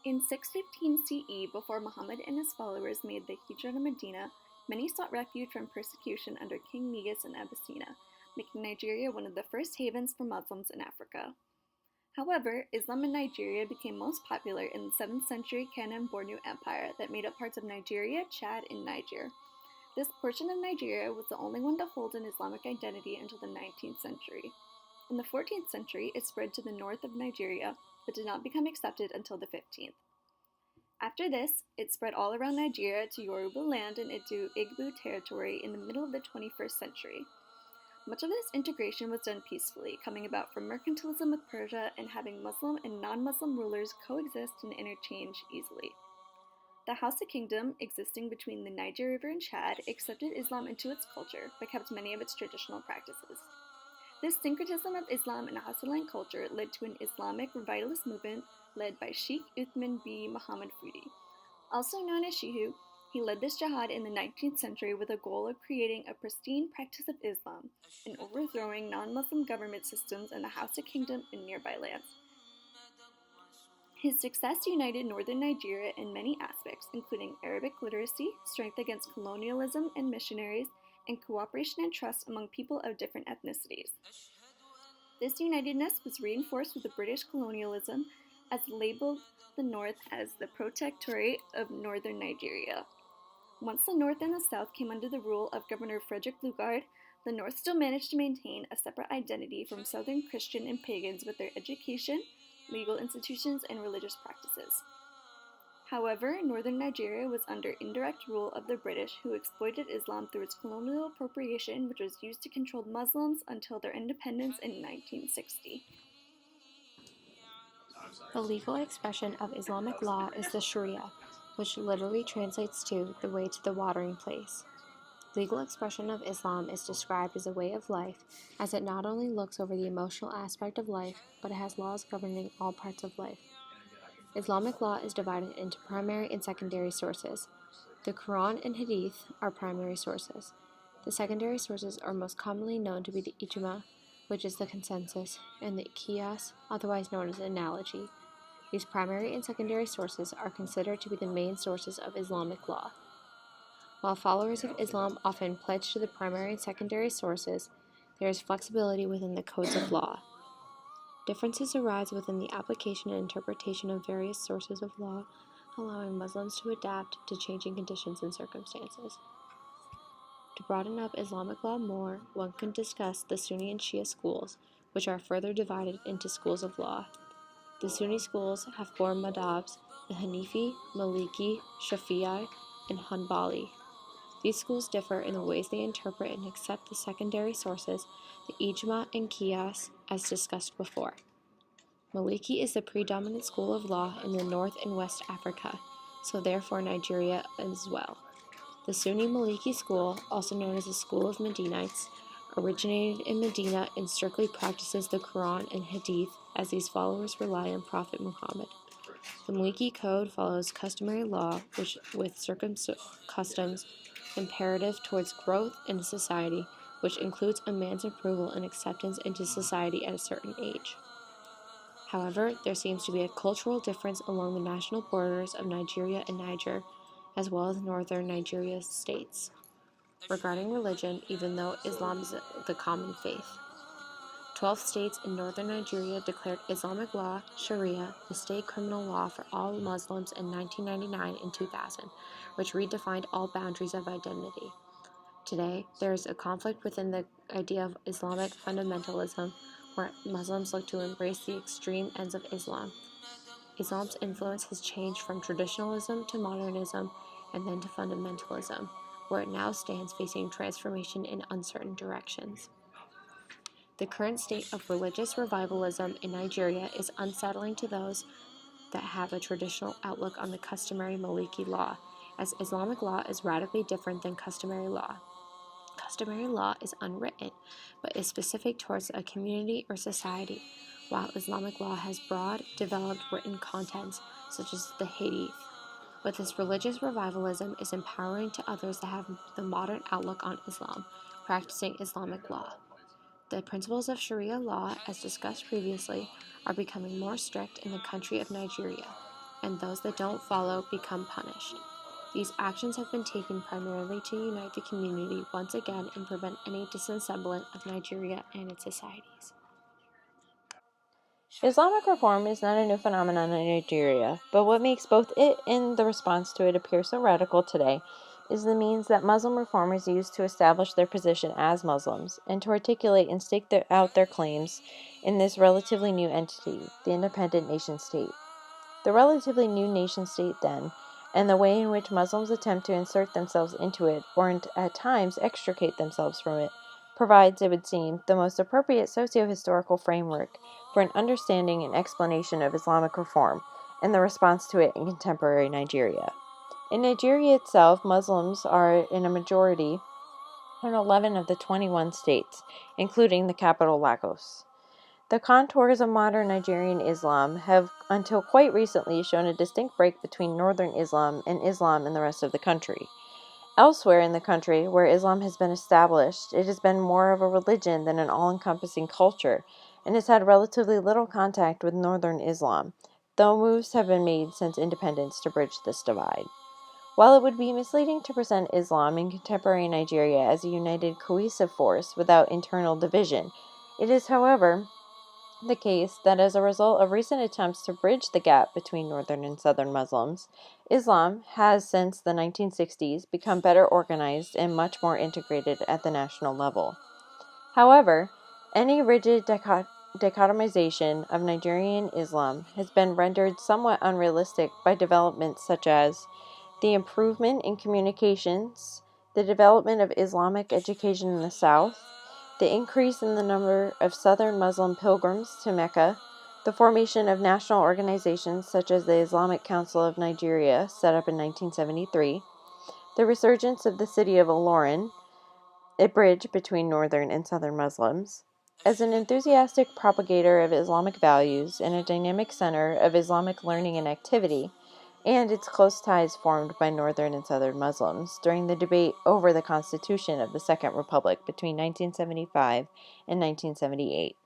In 615 CE, before Muhammad and his followers made the Hijra to Medina, many sought refuge from persecution under King Negus in Abyssinia, making Nigeria one of the first havens for Muslims in Africa. However, Islam in Nigeria became most popular in the 7th century Kanem-Bornu Empire that made up parts of Nigeria, Chad, and Niger. This portion of Nigeria was the only one to hold an Islamic identity until the 19th century. In the 14th century, it spread to the north of Nigeria, but did not become accepted until the 15th. After this, it spread all around Nigeria to Yoruba land and into Igbo territory in the middle of the 21st century. Much of this integration was done peacefully, coming about from mercantilism with Persia and having Muslim and non-Muslim rulers coexist and interchange easily. The Hausa Kingdom, existing between the Niger River and Chad, accepted Islam into its culture, but kept many of its traditional practices. This syncretism of Islam and Hausa-land culture led to an Islamic revivalist movement led by Sheikh Uthman B. Muhammad Fudi. Also known as Shehu, he led this jihad in the 19th century with a goal of creating a pristine practice of Islam and overthrowing non-Muslim government systems in the Hausa Kingdom and nearby lands. His success united northern Nigeria in many aspects, including Arabic literacy, strength against colonialism and missionaries, and cooperation and trust among people of different ethnicities. This unitedness was reinforced with the British colonialism, as labeled the North as the Protectorate of Northern Nigeria. Once the North and the South came under the rule of Governor Frederick Lugard, the North still managed to maintain a separate identity from Southern Christian and pagans with their education, legal institutions, and religious practices. However, northern Nigeria was under indirect rule of the British, who exploited Islam through its colonial appropriation, which was used to control Muslims until their independence in 1960. The legal expression of Islamic law is the Sharia, which literally translates to the way to the watering place. Legal expression of Islam is described as a way of life, as it not only looks over the emotional aspect of life, but it has laws governing all parts of life. Islamic law is divided into primary and secondary sources. The Quran and Hadith are primary sources. The secondary sources are most commonly known to be the Ijma, which is the consensus, and the Qiyas, otherwise known as analogy. These primary and secondary sources are considered to be the main sources of Islamic law. While followers of Islam often pledge to the primary and secondary sources, there is flexibility within the codes of law. Differences arise within the application and interpretation of various sources of law, allowing Muslims to adapt to changing conditions and circumstances. To broaden up Islamic law more, one can discuss the Sunni and Shia schools, which are further divided into schools of law. The Sunni schools have four madhabs: the Hanifi, Maliki, Shafi'i, and Hanbali. These schools differ in the ways they interpret and accept the secondary sources, the Ijma and Qiyas, as discussed before. Maliki is the predominant school of law in the North and West Africa, so therefore Nigeria as well. The Sunni Maliki school, also known as the School of Medinites, originated in Medina and strictly practices the Quran and Hadith, as these followers rely on Prophet Muhammad. The Maliki code follows customary law, which with customs imperative towards growth in society, which includes a man's approval and acceptance into society at a certain age. However, there seems to be a cultural difference along the national borders of Nigeria and Niger, as well as northern Nigeria's states, regarding religion, even though Islam is the common faith. 12 states in northern Nigeria declared Islamic law, Sharia, the state criminal law for all Muslims in 1999 and 2000, which redefined all boundaries of identity. Today, there is a conflict within the idea of Islamic fundamentalism, where Muslims look to embrace the extreme ends of Islam. Islam's influence has changed from traditionalism to modernism and then to fundamentalism, where it now stands facing transformation in uncertain directions. The current state of religious revivalism in Nigeria is unsettling to those that have a traditional outlook on the customary Maliki law, as Islamic law is radically different than customary law. Customary law is unwritten, but is specific towards a community or society, while Islamic law has broad, developed written contents, such as the Hadith. But this religious revivalism is empowering to others that have the modern outlook on Islam, practicing Islamic law. The principles of Sharia law, as discussed previously, are becoming more strict in the country of Nigeria. and those that don't follow become punished. These actions have been taken primarily to unite the community once again and prevent any disassemblement of Nigeria and its societies. Islamic reform is not a new phenomenon in Nigeria, but what makes both it and the response to it appear so radical today is the means that Muslim reformers use to establish their position as Muslims and to articulate and stake out their claims in this relatively new entity, the independent nation-state. The relatively new nation-state, then, and the way in which Muslims attempt to insert themselves into it, or at times extricate themselves from it, provides, it would seem, the most appropriate socio-historical framework for an understanding and explanation of Islamic reform and the response to it in contemporary Nigeria. In Nigeria itself, Muslims are in a majority in 11 of the 21 states, including the capital Lagos. The contours of modern Nigerian Islam have, until quite recently, shown a distinct break between northern Islam and Islam in the rest of the country. Elsewhere in the country, where Islam has been established, it has been more of a religion than an all-encompassing culture, and has had relatively little contact with northern Islam, though moves have been made since independence to bridge this divide. While it would be misleading to present Islam in contemporary Nigeria as a united, cohesive force without internal division, it is, however, the case that as a result of recent attempts to bridge the gap between northern and southern Muslims, Islam has since the 1960s become better organized and much more integrated at the national level. However, any rigid dichotomization of Nigerian Islam has been rendered somewhat unrealistic by developments such as the improvement in communications, the development of Islamic education in the South, the increase in the number of Southern Muslim pilgrims to Mecca, the formation of national organizations such as the Islamic Council of Nigeria, set up in 1973, the resurgence of the city of Ilorin, a bridge between Northern and Southern Muslims, as an enthusiastic propagator of Islamic values and a dynamic center of Islamic learning and activity, and its close ties formed by Northern and Southern Muslims during the debate over the constitution of the Second Republic between 1975 and 1978.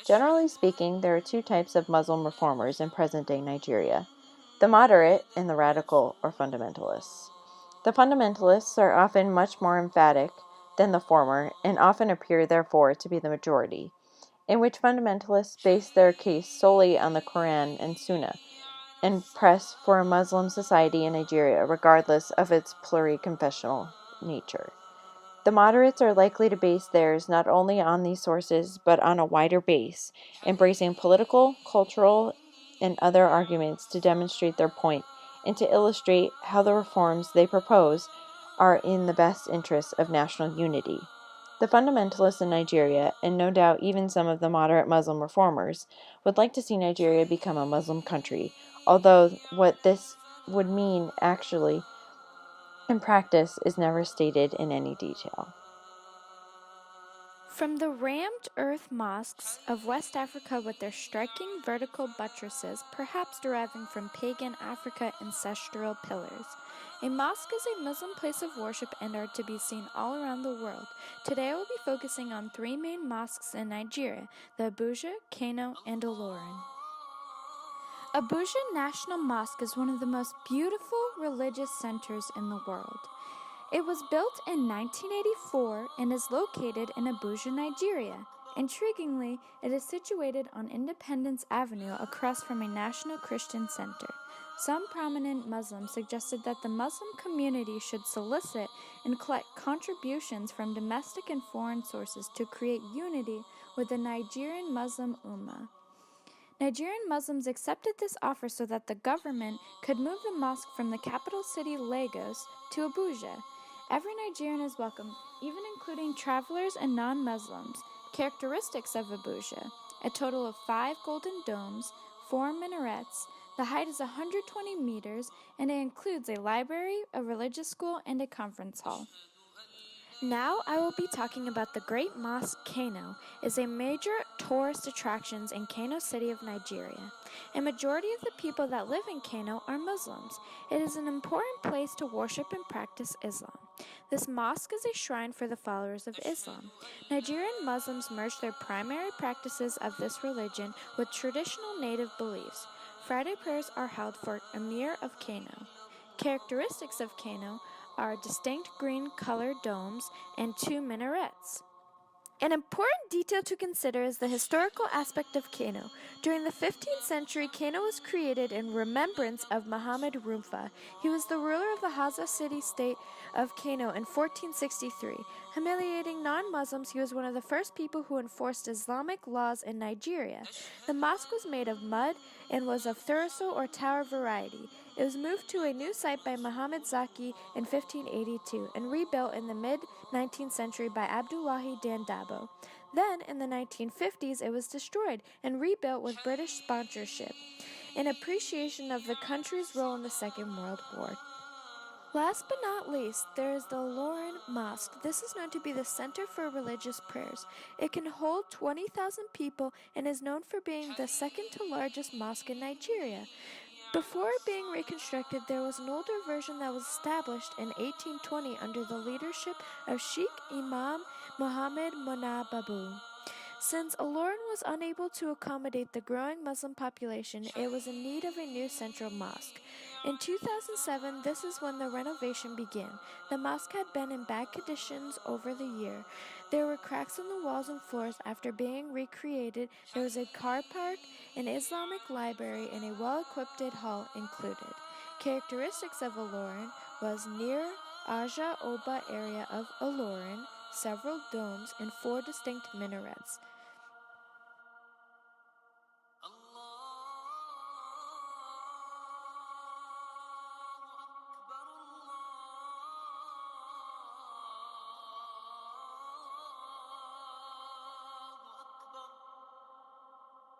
Generally speaking, there are two types of Muslim reformers in present-day Nigeria: the moderate and the radical or fundamentalists. The fundamentalists are often much more emphatic than the former, and often appear, therefore, to be the majority, in which fundamentalists base their case solely on the Quran and Sunnah, and press for a Muslim society in Nigeria regardless of its pluriconfessional nature. The moderates are likely to base theirs not only on these sources, but on a wider base, embracing political, cultural, and other arguments to demonstrate their point and to illustrate how the reforms they propose are in the best interests of national unity. The fundamentalists in Nigeria, and no doubt even some of the moderate Muslim reformers, would like to see Nigeria become a Muslim country, although what this would mean actually in practice is never stated in any detail. From the rammed earth mosques of West Africa with their striking vertical buttresses, perhaps deriving from pagan Africa ancestral pillars, a mosque is a Muslim place of worship and are to be seen all around the world. Today I will be focusing on three main mosques in Nigeria: the Abuja, Kano, and Ilorin. Abuja National Mosque is one of the most beautiful religious centers in the world. It was built in 1984 and is located in Abuja, Nigeria. Intriguingly, it is situated on Independence Avenue across from a national Christian center. Some prominent Muslims suggested that the Muslim community should solicit and collect contributions from domestic and foreign sources to create unity with the Nigerian Muslim Ummah. Nigerian Muslims accepted this offer so that the government could move the mosque from the capital city Lagos to Abuja. Every Nigerian is welcome, even including travelers and non-Muslims. Characteristics of Abuja: a total of 5 golden domes, 4 minarets, the height is 120 meters, and it includes a library, a religious school, and a conference hall. Now I will be talking about the Great Mosque Kano. Is a major tourist attraction in Kano City of Nigeria. A majority of the people that live in Kano are Muslims. It is an important place to worship and practice Islam. This mosque is a shrine for the followers of Islam. Nigerian Muslims merge their primary practices of this religion with traditional native beliefs. Friday prayers are held for Emir of Kano. Characteristics of Kano are distinct green colored domes and 2 minarets. An important detail to consider is the historical aspect of Kano. During the 15th century, Kano was created in remembrance of Muhammad Rufa. He was the ruler of the Hausa city-state of Kano in 1463. Humiliating non-Muslims, he was one of the first people who enforced Islamic laws in Nigeria. The mosque was made of mud and was of thurso or tower variety. It was moved to a new site by Muhammad Zaki in 1582 and rebuilt in the mid-19th century by Abdullahi Dandabo. Then, in the 1950s, it was destroyed and rebuilt with British sponsorship in appreciation of the country's role in the Second World War. Last but not least, there is the Ilorin Mosque. This is known to be the center for religious prayers. It can hold 20,000 people and is known for being the second to largest mosque in Nigeria. Before being reconstructed, there was an older version that was established in 1820 under the leadership of Sheikh Imam Muhammad Munababu. Since Ilorin was unable to accommodate the growing Muslim population, it was in need of a new central mosque. In 2007, this is when the renovation began. The mosque had been in bad conditions over the year. There were cracks in the walls and floors. After being recreated, there was a car park, an Islamic library, and a well-equipped hall included. Characteristics of Ilorin was near Aja Oba area of Ilorin, several domes, and 4 distinct minarets.